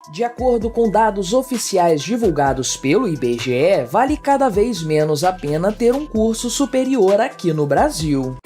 De acordo com dados oficiais divulgados pelo IBGE, vale cada vez menos a pena ter um curso superior aqui no Brasil.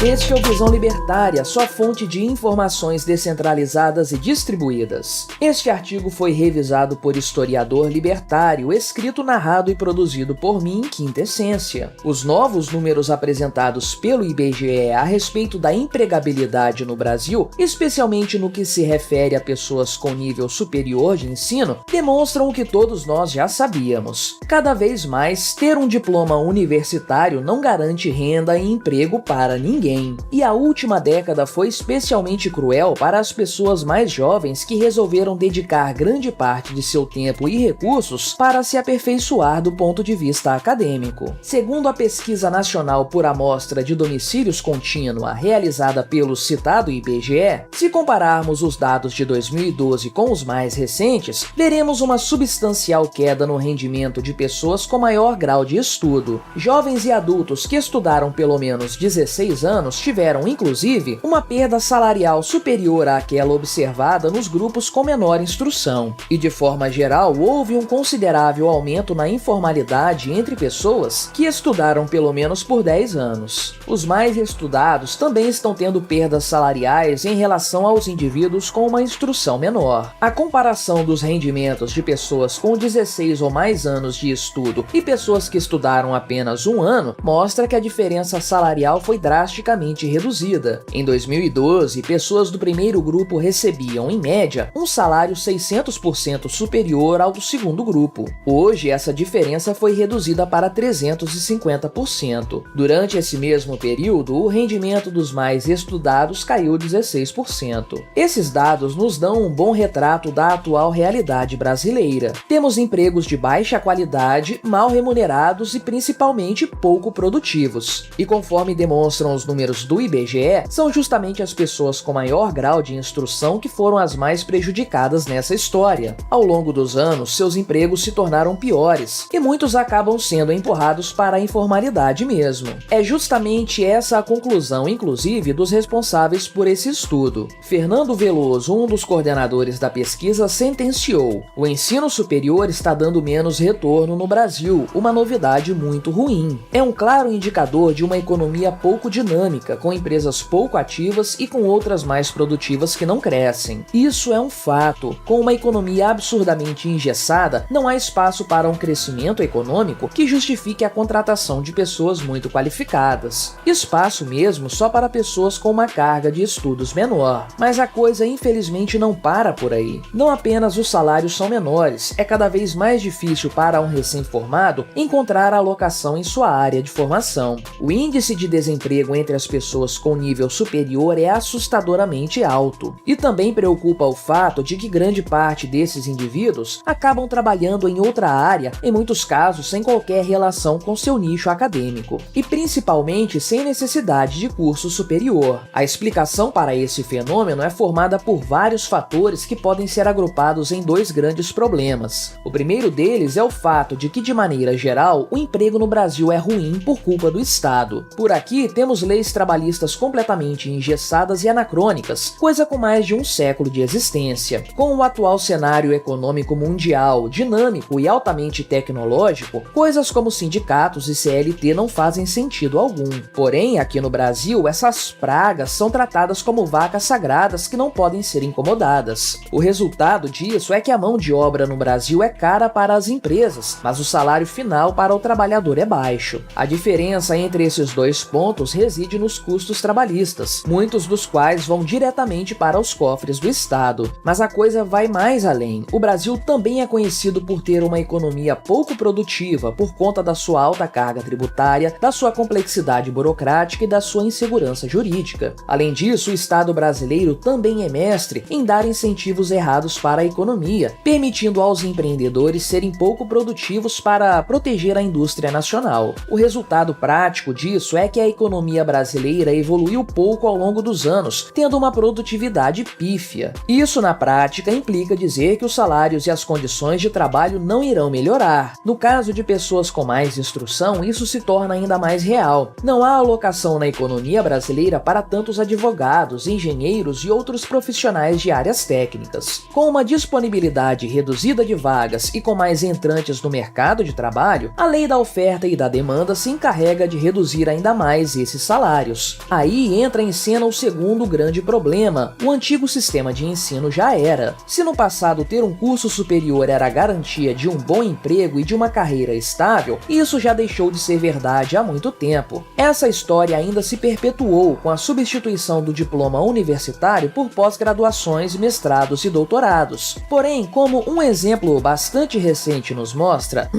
Este é o Visão Libertária, sua fonte de informações descentralizadas e distribuídas. Este artigo foi revisado por historiador libertário, escrito, narrado e produzido por mim, Quinta Essência. Os novos números apresentados pelo IBGE a respeito da empregabilidade no Brasil, especialmente no que se refere a pessoas com nível superior de ensino, demonstram o que todos nós já sabíamos. Cada vez mais, ter um diploma universitário não garante renda e emprego para ninguém. E a última década foi especialmente cruel para as pessoas mais jovens que resolveram dedicar grande parte de seu tempo e recursos para se aperfeiçoar do ponto de vista acadêmico. Segundo a Pesquisa Nacional por Amostra de Domicílios Contínua realizada pelo citado IBGE, se compararmos os dados de 2012 com os mais recentes, veremos uma substancial queda no rendimento de pessoas com maior grau de estudo. Jovens e adultos que estudaram pelo menos 16 anos tiveram, inclusive, uma perda salarial superior àquela observada nos grupos com menor instrução. E, de forma geral, houve um considerável aumento na informalidade entre pessoas que estudaram pelo menos por 10 anos. Os mais estudados também estão tendo perdas salariais em relação aos indivíduos com uma instrução menor. A comparação dos rendimentos de pessoas com 16 ou mais anos de estudo e pessoas que estudaram apenas um ano mostra que a diferença salarial foi drástica reduzida. Em 2012, pessoas do primeiro grupo recebiam, em média, um salário 600% superior ao do segundo grupo. Hoje, essa diferença foi reduzida para 350%. Durante esse mesmo período, o rendimento dos mais estudados caiu 16%. Esses dados nos dão um bom retrato da atual realidade brasileira. Temos empregos de baixa qualidade, mal remunerados e principalmente pouco produtivos. E conforme demonstram os números do IBGE, são justamente as pessoas com maior grau de instrução que foram as mais prejudicadas nessa história. Ao longo dos anos, seus empregos se tornaram piores e muitos acabam sendo empurrados para a informalidade mesmo. É justamente essa a conclusão, inclusive, dos responsáveis por esse estudo. Fernando Veloso, um dos coordenadores da pesquisa, sentenciou: o ensino superior está dando menos retorno no Brasil, uma novidade muito ruim. É um claro indicador de uma economia pouco dinâmica, com empresas pouco ativas e com outras mais produtivas que não crescem. Isso é um fato. Com uma economia absurdamente engessada, não há espaço para um crescimento econômico que justifique a contratação de pessoas muito qualificadas. Espaço mesmo só para pessoas com uma carga de estudos menor. Mas a coisa infelizmente não para por aí. Não apenas os salários são menores, é cada vez mais difícil para um recém-formado encontrar a alocação em sua área de formação. O índice de desemprego entre as pessoas com nível superior é assustadoramente alto. E também preocupa o fato de que grande parte desses indivíduos acabam trabalhando em outra área, em muitos casos sem qualquer relação com seu nicho acadêmico, e principalmente sem necessidade de curso superior. A explicação para esse fenômeno é formada por vários fatores que podem ser agrupados em dois grandes problemas. O primeiro deles é o fato de que, de maneira geral, o emprego no Brasil é ruim por culpa do Estado. Por aqui temos leis trabalhistas completamente engessadas e anacrônicas, coisa com mais de um século de existência. Com o atual cenário econômico mundial, dinâmico e altamente tecnológico, coisas como sindicatos e CLT não fazem sentido algum. Porém, aqui no Brasil, essas pragas são tratadas como vacas sagradas que não podem ser incomodadas. O resultado disso é que a mão de obra no Brasil é cara para as empresas, mas o salário final para o trabalhador é baixo. A diferença entre esses dois pontos reside nos custos trabalhistas, muitos dos quais vão diretamente para os cofres do Estado. Mas a coisa vai mais além. O Brasil também é conhecido por ter uma economia pouco produtiva por conta da sua alta carga tributária, da sua complexidade burocrática e da sua insegurança jurídica. Além disso, o Estado brasileiro também é mestre em dar incentivos errados para a economia, permitindo aos empreendedores serem pouco produtivos para proteger a indústria nacional. O resultado prático disso é que a economia brasileira brasileira evoluiu pouco ao longo dos anos, tendo uma produtividade pífia. Isso, na prática, implica dizer que os salários e as condições de trabalho não irão melhorar. No caso de pessoas com mais instrução, isso se torna ainda mais real. Não há alocação na economia brasileira para tantos advogados, engenheiros e outros profissionais de áreas técnicas. Com uma disponibilidade reduzida de vagas e com mais entrantes no mercado de trabalho, a lei da oferta e da demanda se encarrega de reduzir ainda mais esses salários. Aí entra em cena o segundo grande problema: o antigo sistema de ensino já era. Se no passado ter um curso superior era a garantia de um bom emprego e de uma carreira estável, isso já deixou de ser verdade há muito tempo. Essa história ainda se perpetuou com a substituição do diploma universitário por pós-graduações, mestrados e doutorados. Porém, como um exemplo bastante recente nos mostra,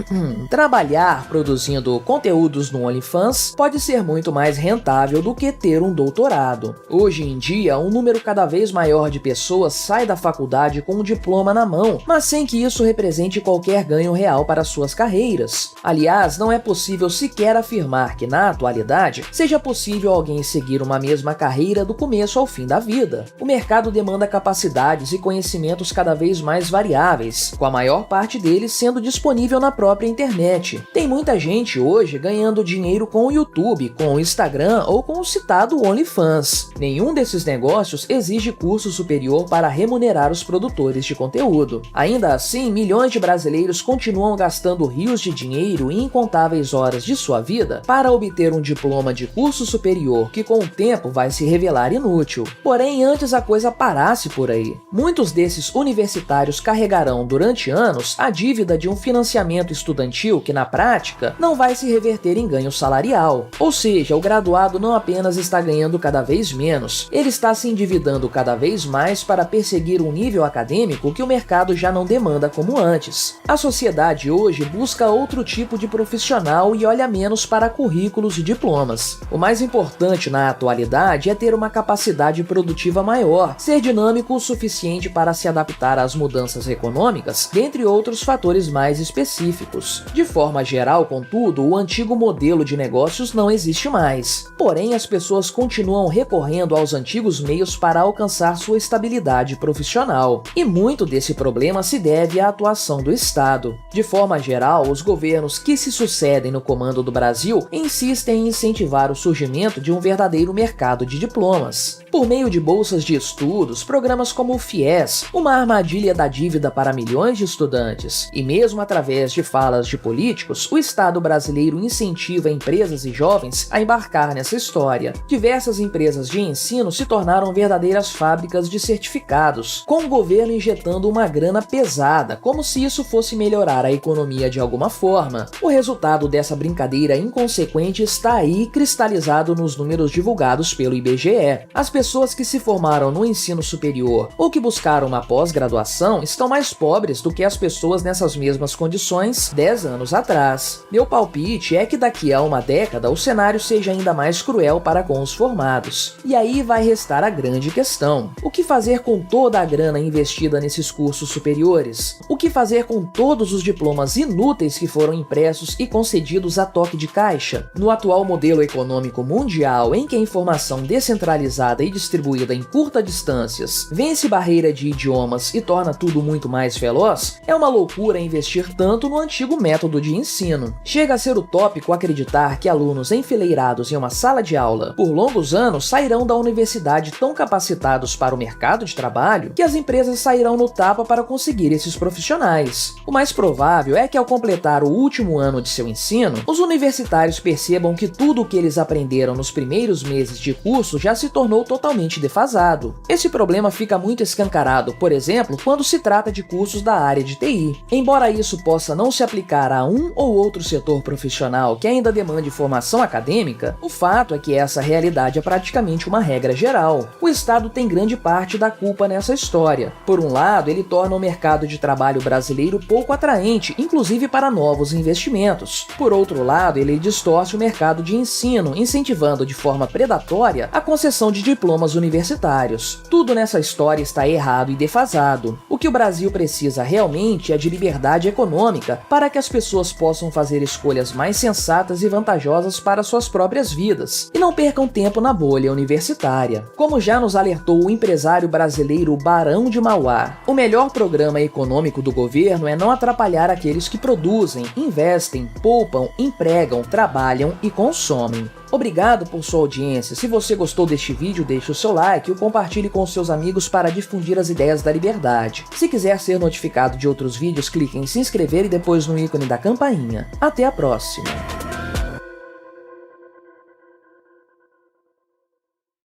trabalhar produzindo conteúdos no OnlyFans pode ser muito mais rentável do que ter um doutorado. Hoje em dia, um número cada vez maior de pessoas sai da faculdade com um diploma na mão, mas sem que isso represente qualquer ganho real para suas carreiras. Aliás, não é possível sequer afirmar que, na atualidade, seja possível alguém seguir uma mesma carreira do começo ao fim da vida. O mercado demanda capacidades e conhecimentos cada vez mais variáveis, com a maior parte deles sendo disponível na própria internet. Tem muita gente hoje ganhando dinheiro com o YouTube, com o Instagram ou com o citado OnlyFans. Nenhum desses negócios exige curso superior para remunerar os produtores de conteúdo. Ainda assim, milhões de brasileiros continuam gastando rios de dinheiro e incontáveis horas de sua vida para obter um diploma de curso superior que com o tempo vai se revelar inútil. Porém, antes a coisa parasse por aí. Muitos desses universitários carregarão durante anos a dívida de um financiamento estudantil que, na prática, não vai se reverter em ganho salarial. Ou seja, o graduado não apenas está ganhando cada vez menos, ele está se endividando cada vez mais para perseguir um nível acadêmico que o mercado já não demanda como antes. A sociedade hoje busca outro tipo de profissional e olha menos para currículos e diplomas. O mais importante na atualidade é ter uma capacidade produtiva maior, ser dinâmico o suficiente para se adaptar às mudanças econômicas, dentre outros fatores mais específicos. De forma geral, contudo, o antigo modelo de negócios não existe mais. Porém, as pessoas continuam recorrendo aos antigos meios para alcançar sua estabilidade profissional. E muito desse problema se deve à atuação do Estado. De forma geral, os governos que se sucedem no comando do Brasil insistem em incentivar o surgimento de um verdadeiro mercado de diplomas. Por meio de bolsas de estudos, programas como o FIES, uma armadilha da dívida para milhões de estudantes, e mesmo através de falas de políticos, o Estado brasileiro incentiva empresas e jovens a embarcar nessa história. Diversas empresas de ensino se tornaram verdadeiras fábricas de certificados, com o governo injetando uma grana pesada, como se isso fosse melhorar a economia de alguma forma. O resultado dessa brincadeira inconsequente está aí cristalizado nos números divulgados pelo IBGE. As pessoas que se formaram no ensino superior ou que buscaram uma pós-graduação estão mais pobres do que as pessoas nessas mesmas condições 10 anos atrás. Meu palpite é que daqui a uma década o cenário seja ainda mais cruel para com os formados. E aí vai restar a grande questão: o que fazer com toda a grana investida nesses cursos superiores? O que fazer com todos os diplomas inúteis que foram impressos e concedidos a toque de caixa? No atual modelo econômico mundial, em que a informação descentralizada e distribuída em curtas distâncias vence barreira de idiomas e torna tudo muito mais veloz, é uma loucura investir tanto no antigo método de ensino. Chega a ser utópico acreditar que alunos enfileirados em uma sala de aula por longos anos sairão da universidade tão capacitados para o mercado de trabalho que as empresas sairão no tapa para conseguir esses profissionais. O mais provável é que, ao completar o último ano de seu ensino, os universitários percebam que tudo o que eles aprenderam nos primeiros meses de curso já se tornou totalmente defasado. Esse problema fica muito escancarado, por exemplo, quando se trata de cursos da área de TI. Embora isso possa não se aplicar a um ou outro setor profissional que ainda demande formação acadêmica, o fato é que essa realidade é praticamente uma regra geral. O Estado tem grande parte da culpa nessa história. Por um lado, ele torna o mercado de trabalho brasileiro pouco atraente, inclusive para novos investimentos. Por outro lado, ele distorce o mercado de ensino, incentivando de forma predatória a concessão de diplomas universitários. Tudo nessa história está errado e defasado. O que o Brasil precisa realmente é de liberdade econômica para que as pessoas possam fazer escolhas mais sensatas e vantajosas para suas próprias vidas, empresas. E não percam tempo na bolha universitária. Como já nos alertou o empresário brasileiro Barão de Mauá, o melhor programa econômico do governo é não atrapalhar aqueles que produzem, investem, poupam, empregam, trabalham e consomem. Obrigado por sua audiência. Se você gostou deste vídeo, deixe o seu like e o compartilhe com seus amigos para difundir as ideias da liberdade. Se quiser ser notificado de outros vídeos, clique em se inscrever e depois no ícone da campainha. Até a próxima!